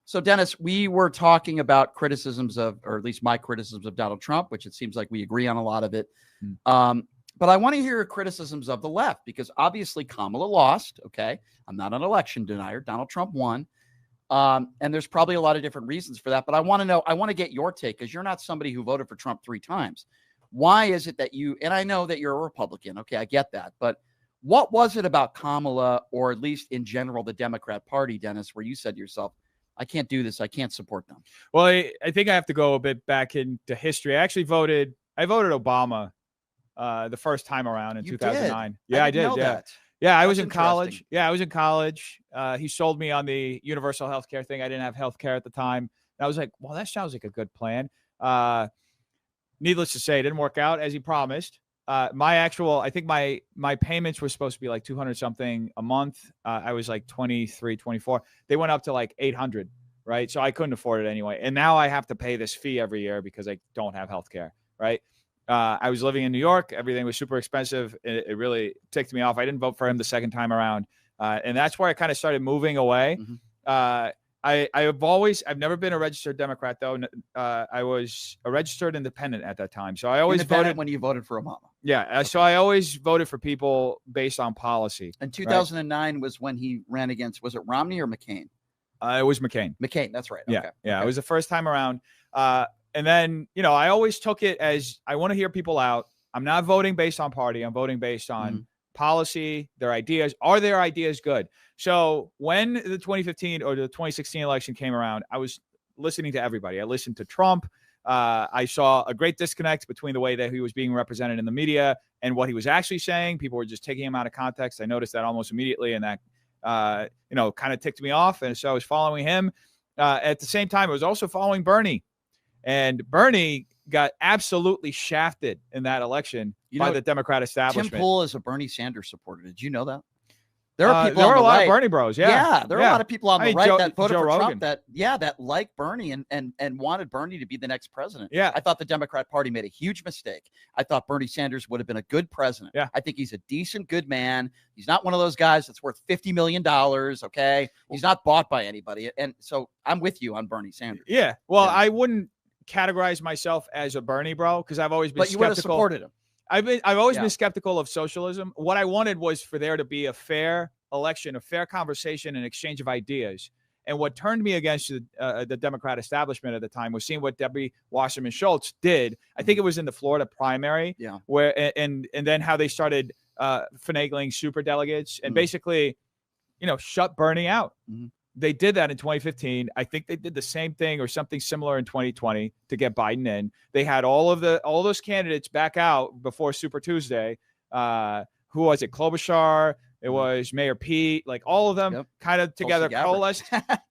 So, Dennis, we were talking about criticisms of, or at least my criticisms of Donald Trump, which it seems like we agree on a lot of it. But I want to hear criticisms of the left, because obviously Kamala lost. Okay. I'm not an election denier. Donald Trump won. And there's probably a lot of different reasons for that. But I want to get your take, because you're not somebody who voted for Trump 3 times. Why is it that and I know that you're a Republican. Okay. I get that. But what was it about Kamala, or at least in general, the Democrat Party, Dennis, where you said to yourself, I can't do this. I can't support them? Well, I think I have to go a bit back into history. I voted Obama the first time around in 2009. Did? Yeah, I did. Yeah, I was in college. He sold me on the universal health care thing. I didn't have health care at the time. And I was like, well, that sounds like a good plan. Needless to say, it didn't work out as he promised. I think my payments were supposed to be like 200 something a month. I was like 23, 24. They went up to like 800, right? So I couldn't afford it anyway. And now I have to pay this fee every year because I don't have health care, right? I was living in New York. Everything was super expensive. It really ticked me off. I didn't vote for him the second time around. And that's where I kind of started moving away. Mm-hmm. I've never been a registered Democrat, though. I was a registered independent at that time. So I always voted when you voted for Obama. Yeah. Okay. So I always voted for people based on policy. And 2009 was when he ran against, was it Romney or McCain? It was McCain. McCain. That's right. Yeah. Okay. Yeah. Okay. It was the first time around. And then, I always took it as I want to hear people out. I'm not voting based on party. I'm voting based on policy, their ideas. Are their ideas good? So when the 2015 or the 2016 election came around, I was listening to everybody. I listened to Trump. I saw a great disconnect between the way that he was being represented in the media and what he was actually saying. People were just taking him out of context. I noticed that almost immediately, and that, kind of ticked me off. And so I was following him. At the same time, I was also following Bernie. And Bernie got absolutely shafted in that election by the Democrat establishment. Tim Pool is a Bernie Sanders supporter. Did you know that? There are people. There are a lot of Bernie bros. Yeah, there are a lot of people on the right that voted for Rogan. Trump that like Bernie and wanted Bernie to be the next president. Yeah, I thought the Democrat Party made a huge mistake. I thought Bernie Sanders would have been a good president. Yeah, I think he's a decent, good man. He's not one of those guys that's worth $50 million. Okay, he's not bought by anybody, and so I'm with you on Bernie Sanders. Yeah, well, I wouldn't categorize myself as a Bernie bro because I've always been skeptical. But you would have supported him. I've always been skeptical of socialism. What I wanted was for there to be a fair election, a fair conversation, and exchange of ideas. And what turned me against the Democrat establishment at the time was seeing what Debbie Wasserman Schultz did. I think it was in the Florida primary, where and then how they started finagling super delegates and basically, shut Bernie out. Mm-hmm. They did that in 2015. I think they did the same thing or something similar in 2020 to get Biden in. They had all those candidates back out before Super Tuesday. Who was it? Klobuchar. It was Mayor Pete. Like all of them kind of together coalesced.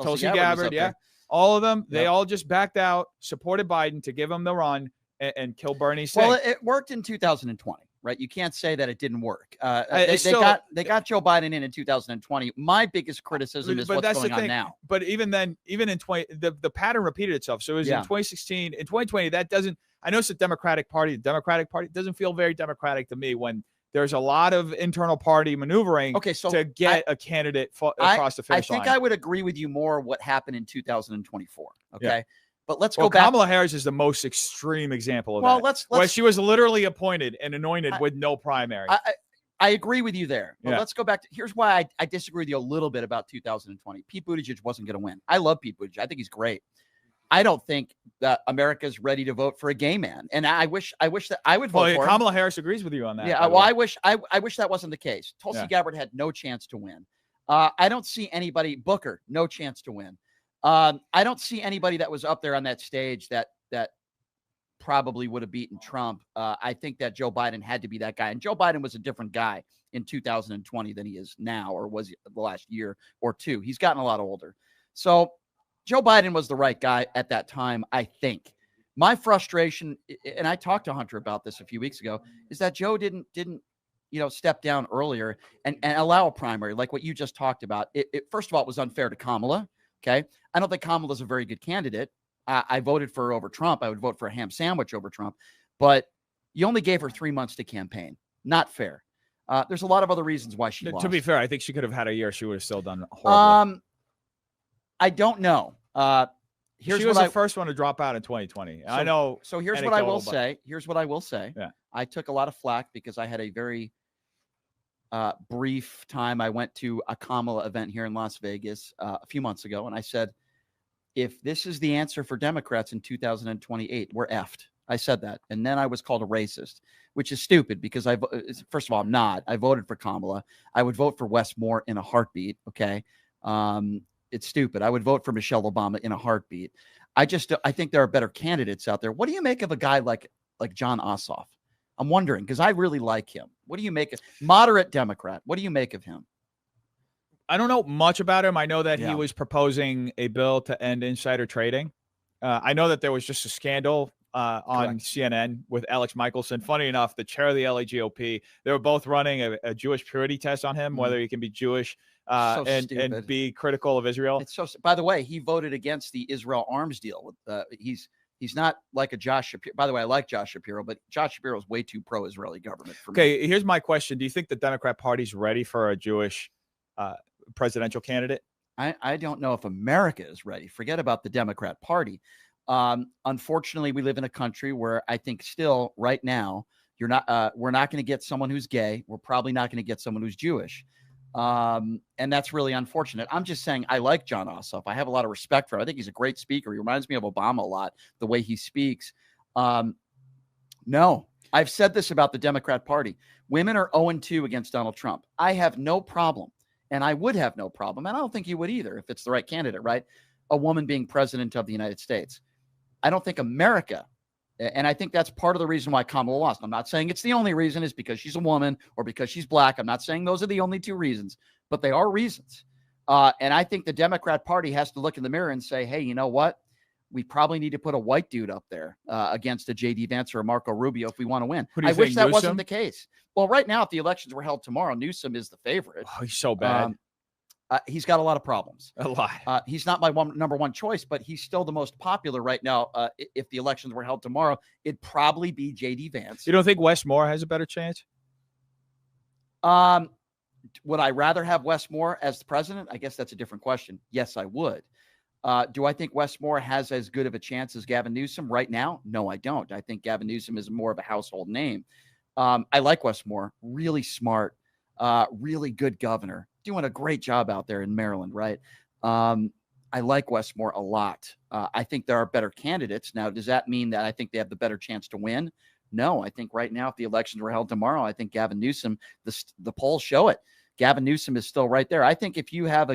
Tulsi Gabbard. Yeah. All of them. They all just backed out, supported Biden to give him the run and kill Bernie. Well, it worked in 2020. Right, you can't say that it didn't work. They got Joe Biden in 2020. My biggest criticism is what's going on now. But even then, even in 20, the pattern repeated itself. So it was in 2016, in 2020. That doesn't. I know it's the Democratic Party. The Democratic Party doesn't feel very democratic to me when there's a lot of internal party maneuvering. To get a candidate across the finish line. I think I would agree with you more what happened in 2024. Okay. Yeah. But let's go back. Kamala Harris is the most extreme example of that. Where she was literally appointed and anointed with no primary. I agree with you there. But let's go back to here's why I disagree with you a little bit about 2020. Pete Buttigieg wasn't going to win. I love Pete Buttigieg. I think he's great. I don't think that America's ready to vote for a gay man. And I wish that I would vote for him. Kamala Harris agrees with you on that. Yeah. Well, I wish that wasn't the case. Tulsi Gabbard had no chance to win. I don't see anybody. Booker, no chance to win. I don't see anybody that was up there on that stage that probably would have beaten Trump. I think that Joe Biden had to be that guy. And Joe Biden was a different guy in 2020 than he is now, or was the last year or two. He's gotten a lot older. So Joe Biden was the right guy at that time, I think. My frustration, and I talked to Hunter about this a few weeks ago, is that Joe didn't step down earlier and allow a primary like what you just talked about. It first of all, it was unfair to Kamala. Okay. I don't think Kamala's a very good candidate. I voted for her over Trump. I would vote for a ham sandwich over Trump, but you only gave her 3 months to campaign. Not fair. There's a lot of other reasons why she lost. To be fair, I think she could have had a year. She would have still done horribly. I don't know. She was the first one to drop out in 2020. I know. So here's what I will say. Here's what I will say. Yeah. I took a lot of flack because I had a very brief time. I went to a Kamala event here in Las Vegas a few months ago, and I said, if this is the answer for Democrats in 2028, we're effed. I said that. And then I was called a racist, which is stupid because first of all, I'm not. I voted for Kamala. I would vote for Wes Moore in a heartbeat. Okay. It's stupid. I would vote for Michelle Obama in a heartbeat. I think there are better candidates out there. What do you make of a guy like John Ossoff? I'm wondering, because I really like him. What do you make of moderate Democrat? What do you make of him? I don't know much about him. I know that he was proposing a bill to end insider trading. I know that there was just a scandal on CNN with Alex Michelson. Funny enough, the chair of the LA GOP, they were both running a Jewish purity test on him, whether he can be Jewish and be critical of Israel. It's so. By the way, he voted against the Israel arms deal. He's not like a Josh Shapiro. By the way, I like Josh Shapiro, but Josh Shapiro is way too pro-Israeli government for me. Okay, here's my question. Do you think the Democrat Party's ready for a Jewish presidential candidate? I don't know if America is ready. Forget about the Democrat Party. Unfortunately, we live in a country where I think still right now, we're not going to get someone who's gay. We're probably not going to get someone who's Jewish. And that's really unfortunate. I'm just saying I like John Ossoff. I have a lot of respect for him. I think he's a great speaker. He reminds me of Obama a lot, the way he speaks. No, I've said this about the Democrat Party. Women are 0-2 against Donald Trump. I have no problem, and I would have no problem, and I don't think you would either if it's the right candidate, right? A woman being president of the United States. I don't think America, and I think that's part of the reason why Kamala lost. I'm not saying it's the only reason is because she's a woman or because she's black. I'm not saying those are the only two reasons, but they are reasons. And I think the Democrat Party has to look in the mirror and say, hey, you know what? We probably need to put a white dude up there against a J.D. Vance or a Marco Rubio if we want to win. I wish that wasn't the case. Well, right now, if the elections were held tomorrow, Newsom is the favorite. Oh, he's so bad. He's got a lot of problems. A lot. He's not my number one choice, but he's still the most popular right now. If the elections were held tomorrow, it'd probably be J.D. Vance. You don't think Wes Moore has a better chance? Would I rather have Wes Moore as the president? I guess that's a different question. Yes, I would. Do I think Wes Moore has as good of a chance as Gavin Newsom right now? No, I don't. I think Gavin Newsom is more of a household name. I like Wes Moore. Really smart, really good governor. Doing a great job out there in Maryland, right? I like Wes Moore a lot. I think there are better candidates. Now, does that mean that I think they have the better chance to win? No, I think right now, if the elections were held tomorrow, I think Gavin Newsom, the polls show it. Gavin Newsom is still right there. I think if you have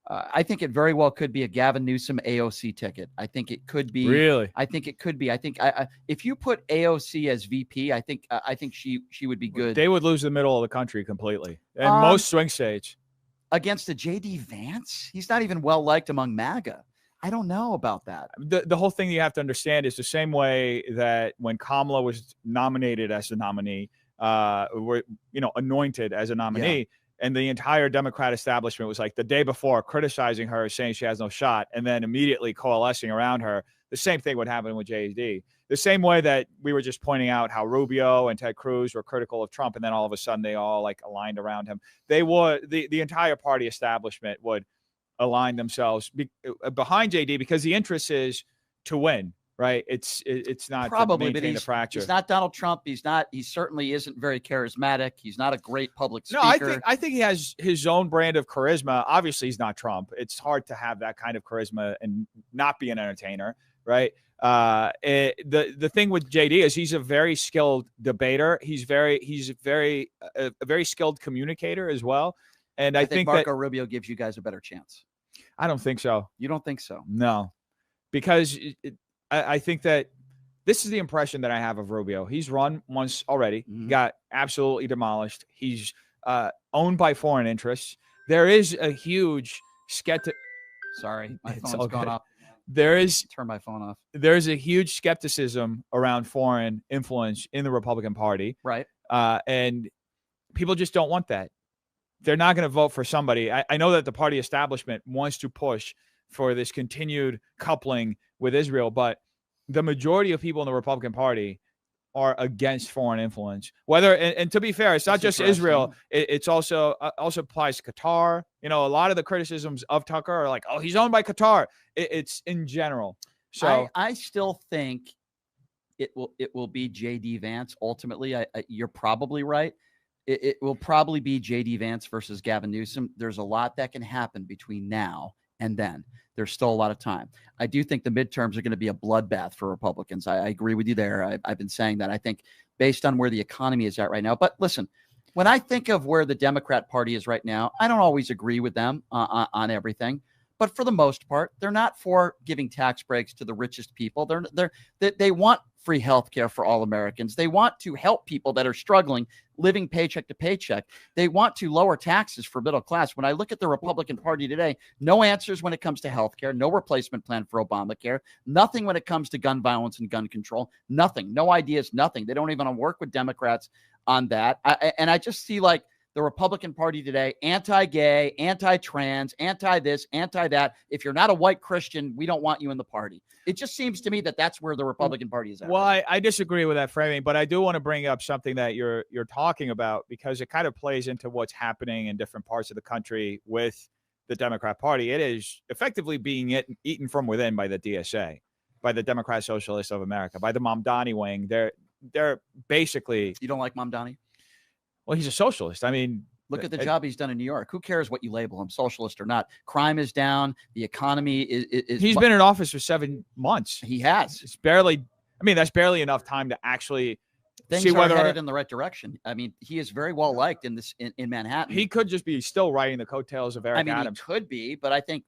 I think it very well could be a Gavin Newsom AOC ticket. I think it could be. Really? I think it could be. I think if you put AOC as VP, I think she would be good. They would lose the middle of the country completely, and most swing states. Against a J.D. Vance, he's not even well liked among MAGA. I don't know about that. The whole thing you have to understand is the same way that when Kamala was nominated as the nominee, anointed as a nominee. Yeah. And the entire Democrat establishment was like the day before criticizing her, saying she has no shot, and then immediately coalescing around her. The same thing would happen with JD. The same way that we were just pointing out how Rubio and Ted Cruz were critical of Trump, and then all of a sudden they all like aligned around him. They would the entire party establishment would align themselves behind JD because the interest is to win. Right. It's not probably, but he's not Donald Trump. He certainly isn't very charismatic. He's not a great public speaker. No, I think he has his own brand of charisma. Obviously, he's not Trump. It's hard to have that kind of charisma and not be an entertainer. Right. The thing with JD is he's a very skilled debater. He's a very skilled communicator as well. And I think Marco Rubio gives you guys a better chance. I don't think so. You don't think so? No, because I think that this is the impression that I have of Rubio. He's run once already, got absolutely demolished. He's owned by foreign interests. There is a huge Sorry, my phone's gone off. Turn my phone off. There's a huge skepticism around foreign influence in the Republican Party. Right. And people just don't want that. They're not going to vote for somebody. I know that the party establishment wants to push for this continued coupling with Israel, but the majority of people in the Republican Party are against foreign influence. Whether and to be fair, it's not just Israel. It's also applies to Qatar. You know, a lot of the criticisms of Tucker are like, oh, he's owned by Qatar. It's in general. So I still think it will be J.D. Vance ultimately. You're probably right. It will probably be J.D. Vance versus Gavin Newsom. There's a lot that can happen between now and then. There's still a lot of time. I do think the midterms are going to be a bloodbath for Republicans. I agree with you there. I've been saying that. I think based on where the economy is at right now. But listen, when I think of where the Democrat Party is right now, I don't always agree with them on everything. But for the most part, they're not for giving tax breaks to the richest people. They want free health care for all Americans. They want to help people that are struggling, living paycheck to paycheck. They want to lower taxes for middle class. When I look at the Republican Party today, no answers when it comes to health care, no replacement plan for Obamacare, nothing when it comes to gun violence and gun control, nothing, no ideas, nothing. They don't even want to work with Democrats on that. And I just see like the Republican Party today, anti-gay, anti-trans, anti-this, anti-that. If you're not a white Christian, we don't want you in the party. It just seems to me that that's where the Republican Party is at. Well, I disagree with that framing, but I do want to bring up something that you're talking about because it kind of plays into what's happening in different parts of the country with the Democrat Party. It is effectively being eaten from within by the DSA, by the Democrat Socialists of America, by the Mamdani wing. They're basically. You don't like Mamdani? Well, he's a socialist. I mean, look at the job he's done in New York. Who cares what you label him, socialist or not? Crime is down. The economy is. He's been in office for 7 months. He has. It's barely. I mean, that's barely enough time to actually things see whether are headed in the right direction. I mean, he is very well liked in Manhattan. He could just be still riding the coattails of Eric Adams. He could be, but I think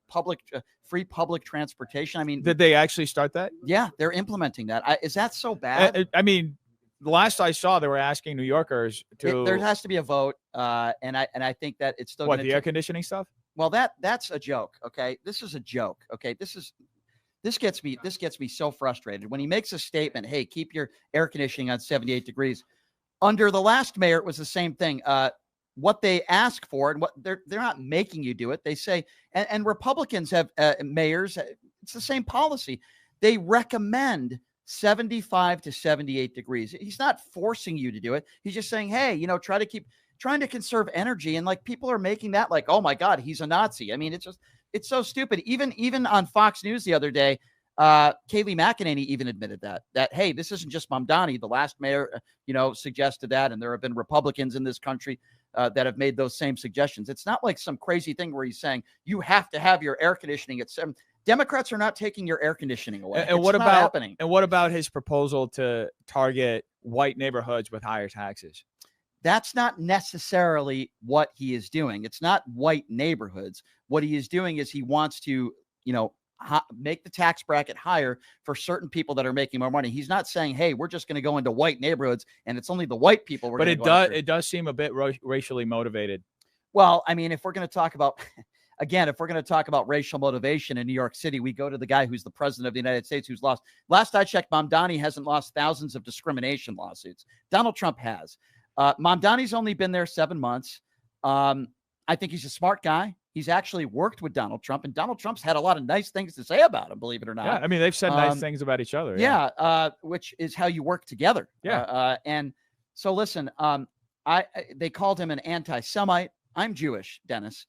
free public transportation. I mean, did they actually start that? Yeah, they're implementing that. Is that so bad? I mean. The last I saw, they were asking New Yorkers to. There has to be a vote, and I think that it's still. What, the air conditioning stuff? Well, that's a joke. Okay, this is a joke. Okay, this gets me so frustrated when he makes a statement. Hey, keep your air conditioning on 78 degrees. Under the last mayor, it was the same thing. What they ask for and what they're not making you do it. They say, and Republicans have mayors. It's the same policy. They recommend 75 to 78 degrees. He's not forcing you to do it. He's just saying, hey, trying to conserve energy. And like people are making that like, oh my God, he's a Nazi. I mean, it's so stupid. Even on Fox News the other day, Kayleigh McEnany even admitted that, hey, this isn't just Mamdani. The last mayor, suggested that. And there have been Republicans in this country that have made those same suggestions. It's not like some crazy thing where he's saying you have to have your air conditioning at 7. Democrats are not taking your air conditioning away. And what about happening? And what about his proposal to target white neighborhoods with higher taxes? That's not necessarily what he is doing. It's not white neighborhoods. What he is doing is he wants to, make the tax bracket higher for certain people that are making more money. He's not saying, hey, we're just going to go into white neighborhoods and it's only the white people. But it does seem a bit racially motivated. Well, I mean, if we're going to talk about Again, if we're going to talk about racial motivation in New York City, we go to the guy who's the president of the United States who's lost. Last I checked, Mamdani hasn't lost thousands of discrimination lawsuits. Donald Trump has. Mamdani's only been there 7 months. I think he's a smart guy. He's actually worked with Donald Trump, and Donald Trump's had a lot of nice things to say about him, believe it or not. Yeah, I mean, they've said nice things about each other. Yeah, which is how you work together. Yeah. And so, listen, they called him an anti-Semite. I'm Jewish, Dennis.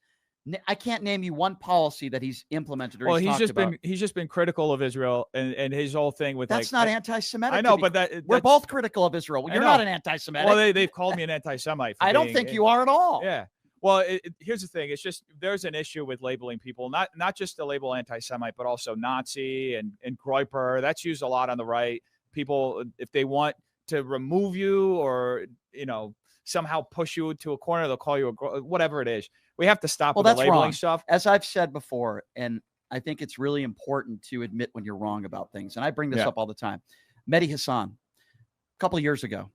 I can't name you one policy that he's implemented or he's just been critical of Israel and his whole thing with that's not anti-Semitic. I know, but we're both critical of Israel. You're not an anti-Semitic. Well, they've called me an anti-Semite. I don't think you are at all. Yeah. Well, here's the thing. It's just there's an issue with labeling people, not just the label anti-Semite, but also Nazi and Groyper. That's used a lot on the right. People, if they want to remove you or somehow push you to a corner, they'll call you whatever it is. We have to stop with the labeling stuff. As I've said before, and I think it's really important to admit when you're wrong about things. And I bring this up all the time. Mehdi Hassan, a couple of years ago,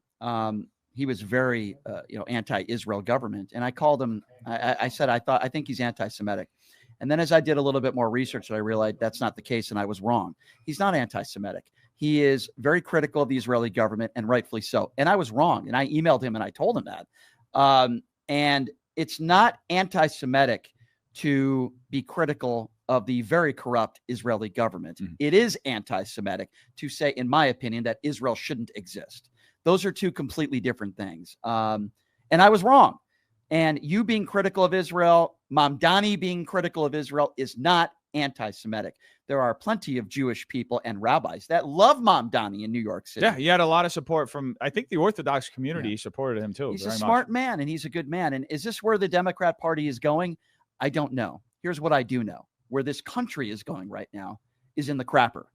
he was very, anti-Israel government. And I called him, I said, I think he's anti-Semitic. And then as I did a little bit more research, I realized that's not the case. And I was wrong. He's not anti-Semitic. He is very critical of the Israeli government, and rightfully so. And I was wrong. And I emailed him and I told him that. And it's not anti-Semitic to be critical of the very corrupt Israeli government. Mm-hmm. It is anti-Semitic to say, in my opinion, that Israel shouldn't exist. Those are two completely different things. And I was wrong. And you being critical of Israel, Mamdani being critical of Israel is not anti-Semitic. There are plenty of Jewish people and rabbis that love Mamdani in New York City. Yeah, he had a lot of support from, I think, the Orthodox community supported him too. He's a smart man, and he's a good man. And is this where the Democrat Party is going? I don't know. Here's what I do know. Where this country is going right now is in the crapper.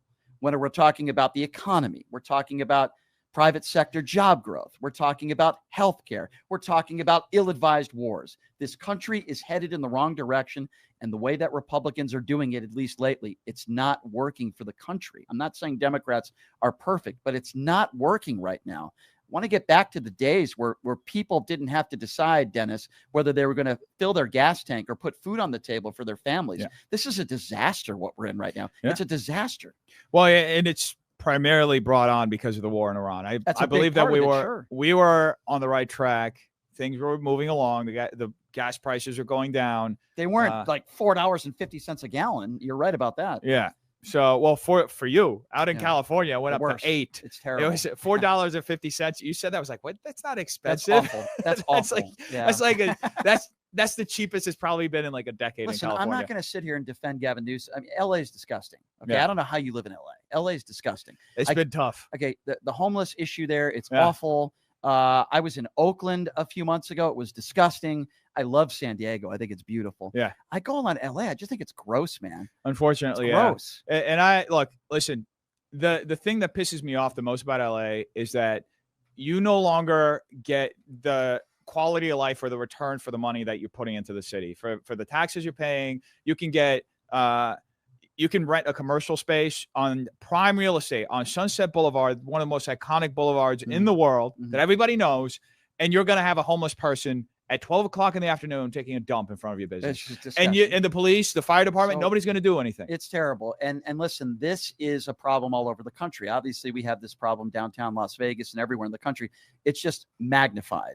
When we're talking about the economy, we're talking about private sector job growth. We're talking about healthcare. We're talking about ill-advised wars. This country is headed in the wrong direction, and the way that Republicans are doing it, at least lately, it's not working for the country. I'm not saying Democrats are perfect, but it's not working right now. I want to get back to the days where people didn't have to decide, Dennis, whether they were going to fill their gas tank or put food on the table for their families. This is a disaster, what we're in right now. It's a disaster. Well, and it's primarily brought on because of the war in Iran. I believe that we were on the right track. Things were moving along. The gas prices are going down. They weren't like $4.50 a gallon. You're right about that. Yeah. So, well, for you out in California, it went up to $8. It's terrible. It was $4.50. You said that. I was like, what? That's not expensive. That's awful. That's awful. That's like that's the cheapest it's probably been in like a decade. Listen, in California. I'm not going to sit here and defend Gavin Newsom. I mean, LA is disgusting. Okay. I don't know how you live in LA. LA is disgusting. It's been tough. Okay. The homeless issue there, it's awful. I was in Oakland a few months ago. It was disgusting. I love San Diego. I think it's beautiful. Yeah. I go on LA. I just think it's gross, man. Unfortunately, it's gross. And listen, the thing that pisses me off the most about LA is that you no longer get the quality of life or the return for the money that you're putting into the city. For the taxes you're paying, you can get you can rent a commercial space on prime real estate on Sunset Boulevard, one of the most iconic boulevards in the world that everybody knows, and you're going to have a homeless person at 12 o'clock in the afternoon taking a dump in front of your business. And the police, the fire department, nobody's going to do anything. It's terrible. And listen, this is a problem all over the country. Obviously, we have this problem downtown Las Vegas and everywhere in the country. It's just magnified.